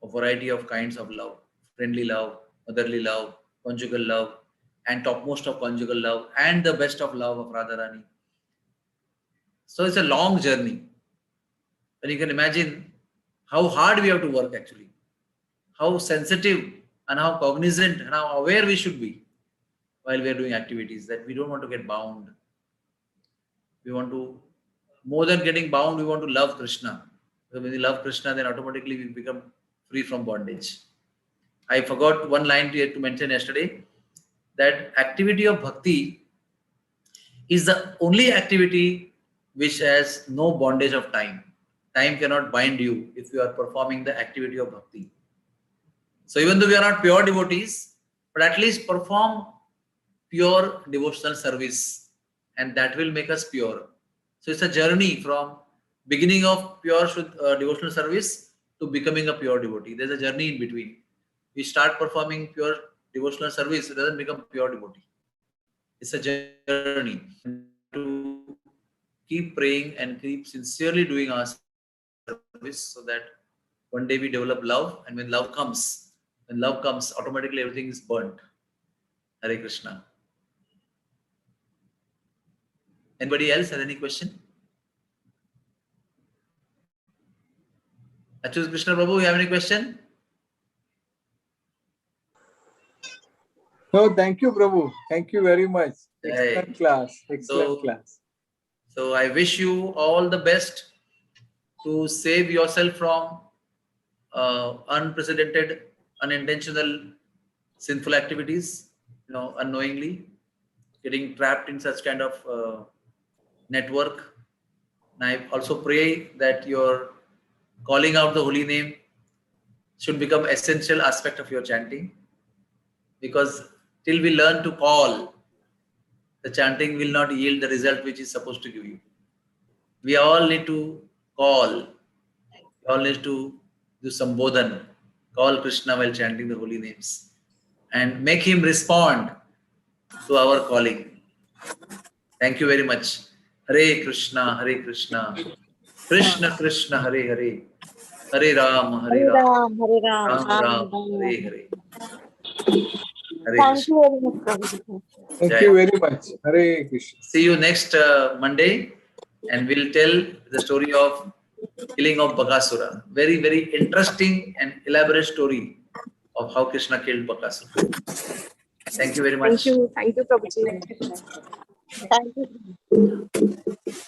a variety of kinds of love, friendly love, motherly love, conjugal love, and topmost of conjugal love, and the best of love of Radharani. So it's a long journey. And you can imagine how hard we have to work actually, how sensitive and how cognizant and how aware we should be while we are doing activities, that we don't want to get bound. We want to, more than getting bound, we want to love Krishna. Because when we love Krishna, then automatically we become free from bondage. I forgot one line to mention yesterday, that activity of bhakti is the only activity which has no bondage of time. Time cannot bind you if you are performing the activity of bhakti. So even though we are not pure devotees, but at least perform pure devotional service, and that will make us pure. So it's a journey from beginning of pure devotional service to becoming a pure devotee. There's a journey in between. We start performing pure devotional service, it doesn't become pure devotee. It's a journey. To keep praying and keep sincerely doing our service so that one day we develop love, and when love comes, automatically everything is burnt. Hare Krishna. Anybody else has any question? Achut Krishna Prabhu, you have any question? No, thank you, Prabhu. Thank you very much. Excellent Hey. class. Excellent class. So I wish you all the best to save yourself from unprecedented, unintentional, sinful activities, unknowingly getting trapped in such kind of network. And I also pray that your calling out the holy name should become essential aspect of your chanting, because till we learn to call, the chanting will not yield the result which is supposed to give you. We all need to call. We all need to do Sambodhan. Call Krishna while chanting the holy names and make him respond to our calling. Thank you very much. Hare Krishna, Hare Krishna, Krishna Krishna, Hare Hare, Hare Ram, Hare Ram, Ram Ram, Hare Hare. Hare Thank Krishna. you very much, Prabhuji. Thank you very much. Hare Krishna. See you next Monday, and we'll tell the story of killing of Bakasura. Very, very interesting and elaborate story of how Krishna killed Bakasura. Thank you very much. Thank you, Prabhuji. Thank you. Thank you.